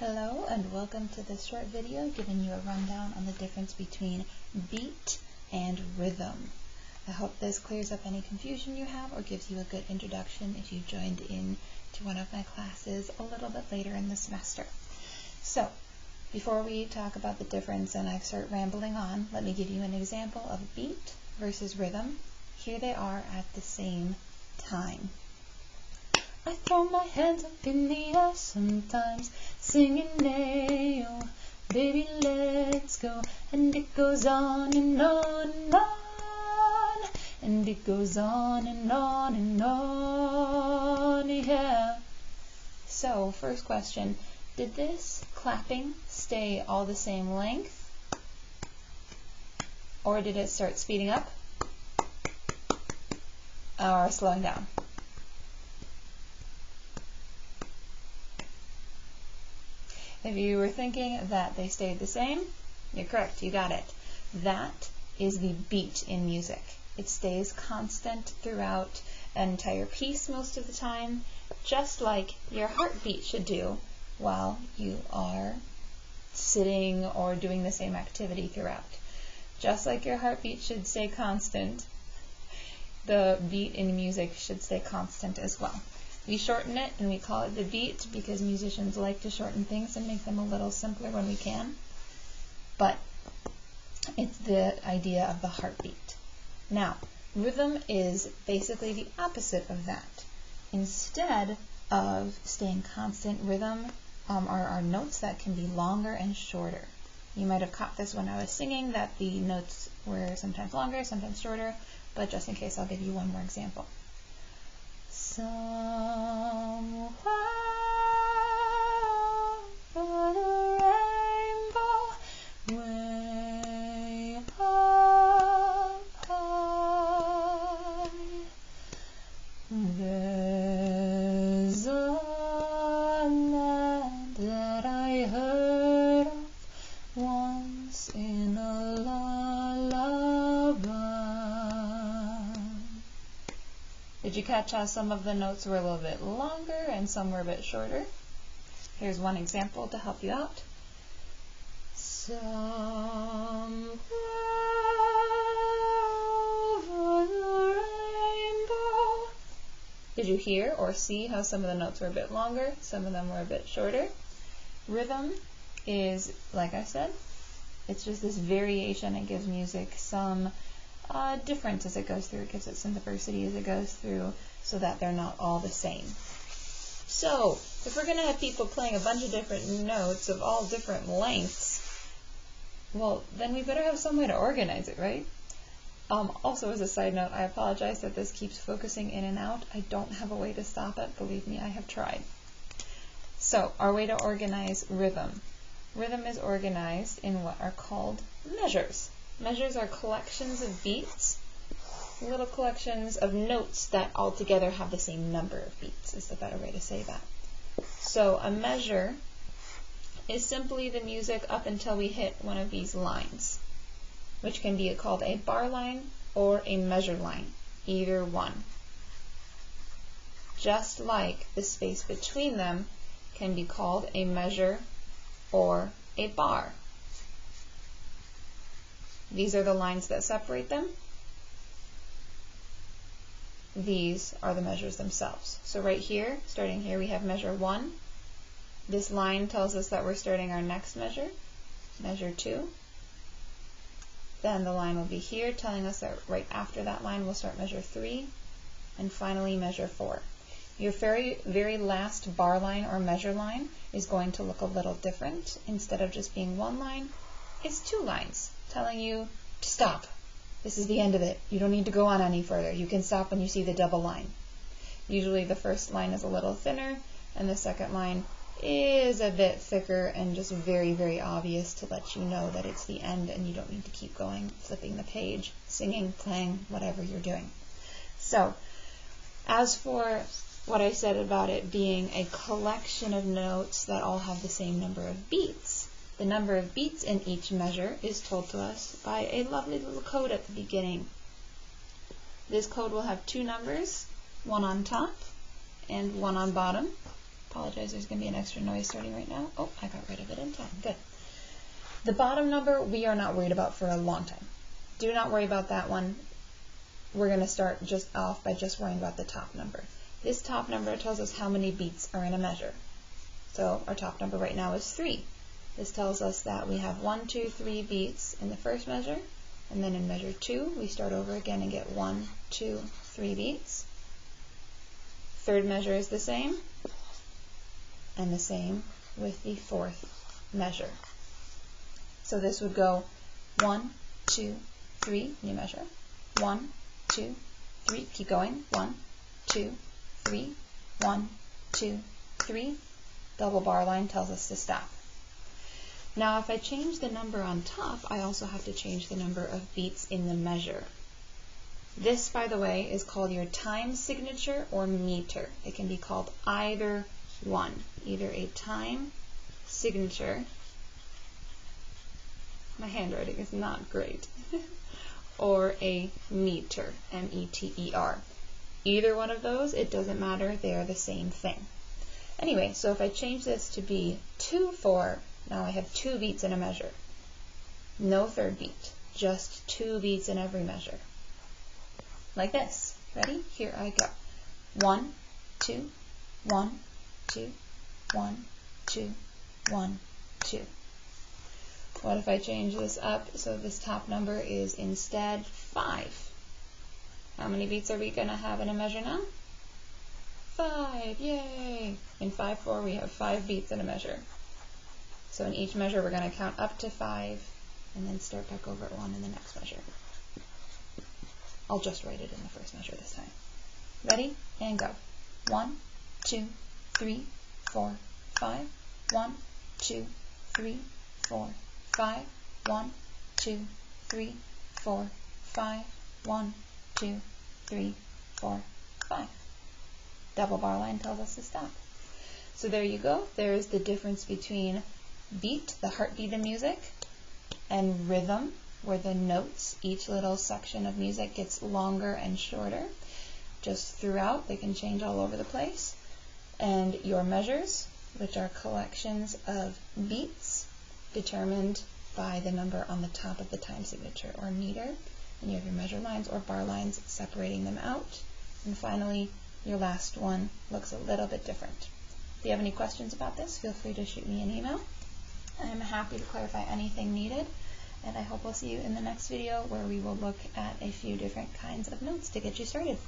Hello and welcome to this short video giving you a rundown on the difference between beat and rhythm. I hope this clears up any confusion you have or gives you a good introduction if you joined in to one of my classes a little bit later in the semester. So, before we talk about the difference and I start rambling on, let me give you an example of beat versus rhythm. Here they are at the same time. I throw my hands up in the air sometimes, singing, "Hey, oh, baby, let's go." And it goes on and on and on, and it goes on and on and on, yeah. So, first question, did this clapping stay all the same length? Or did it start speeding up? Or slowing down? If you were thinking that they stayed the same, you're correct, you got it. That is the beat in music. It stays constant throughout an entire piece most of the time, just like your heartbeat should do while you are sitting or doing the same activity throughout. Just like your heartbeat should stay constant, the beat in music should stay constant as well. We shorten it and we call it the beat because musicians like to shorten things and make them a little simpler when we can. But it's the idea of the heartbeat. Now, rhythm is basically the opposite of that. Instead of staying constant, rhythm are notes that can be longer and shorter. You might have caught this when I was singing, that the notes were sometimes longer, sometimes shorter, but just in case, I'll give you one more example. Somewhere over the rainbow, way up high, there's a land that I heard of once in a lullaby. Did you catch how some of the notes were a little bit longer and some were a bit shorter? Here's one example to help you out. Somewhere over the rainbow. Did you hear or see how some of the notes were a bit longer, some of them were a bit shorter? Rhythm is, like I said, it's just this variation. It gives music some difference as it goes through. It gives it some diversity as it goes through so that they're not all the same. So, if we're going to have people playing a bunch of different notes of all different lengths, well, then we better have some way to organize it, right? Also, as a side note, I apologize that this keeps focusing in and out. I don't have a way to stop it. Believe me, I have tried. So, our way to organize rhythm. Rhythm is organized in what are called measures. Measures are collections of beats, little collections of notes that all together have the same number of beats, is the better way to say that. So a measure is simply the music up until we hit one of these lines, which can be called a bar line or a measure line, either one. Just like the space between them can be called a measure or a bar. These are the lines that separate them. These are the measures themselves. So right here, starting here, we have measure 1. This line tells us that we're starting our next measure, measure 2. Then the line will be here telling us that right after that line we'll start measure 3. And finally measure 4. Your very last bar line or measure line is going to look a little different. Instead of just being one line, it's 2 lines telling you to stop. This is the end of it. You don't need to go on any further. You can stop when you see the double line. Usually the first line is a little thinner and the second line is a bit thicker and just very, very obvious to let you know that it's the end and you don't need to keep going, flipping the page, singing, playing, whatever you're doing. So, as for what I said about it being a collection of notes that all have the same number of beats, the number of beats in each measure is told to us by a lovely little code at the beginning. This code will have 2 numbers, one on top and one on bottom. Apologize, there's going to be an extra noise starting right now. Oh, I got rid of it in time. Good. The bottom number we are not worried about for a long time. Do not worry about that one. We're going to start just off by just worrying about the top number. This top number tells us how many beats are in a measure. So our top number right now is 3. This tells us that we have 1, 2, 3 beats in the first measure, and then in measure 2 we start over again and get 1, 2, 3 beats. Third measure is the same, and the same with the fourth measure. So this would go 1, 2, 3, new measure, 1, 2, 3, keep going, 1, 2, 3, 1, 2, 3, double bar line tells us to stop. Now if I change the number on top, I also have to change the number of beats in the measure. This, by the way, is called your time signature or meter. It can be called either one, either a time signature, my handwriting is not great, or a meter, M-E-T-E-R. Either one of those, it doesn't matter, they are the same thing. Anyway, so if I change this to be 2/4, now I have 2 beats in a measure. No third beat, just 2 beats in every measure. Like this. Ready? Here I go. 1, 2, 1, 2, 1, 2, 1, 2. What if I change this up so this top number is instead 5? How many beats are we going to have in a measure now? 5, yay! In 5/4 we have 5 beats in a measure. So in each measure we're going to count up to 5 and then start back over at 1 in the next measure. I'll just write it in the first measure this time. Ready? And go. 1, 2, 3, 4, 5. 1, 2, 3, 4, 5. 1, 2, 3, 4, 5. 1, 2, 3, 4, 5. Double bar line tells us to stop. So there you go. There is the difference between beat, the heartbeat in music, and rhythm, where the notes, each little section of music gets longer and shorter. Just throughout, they can change all over the place. And your measures, which are collections of beats determined by the number on the top of the time signature or meter. And you have your measure lines or bar lines separating them out. And finally, your last one looks a little bit different. If you have any questions about this, feel free to shoot me an email. I'm happy to clarify anything needed. And I hope we'll see you in the next video where we will look at a few different kinds of notes to get you started.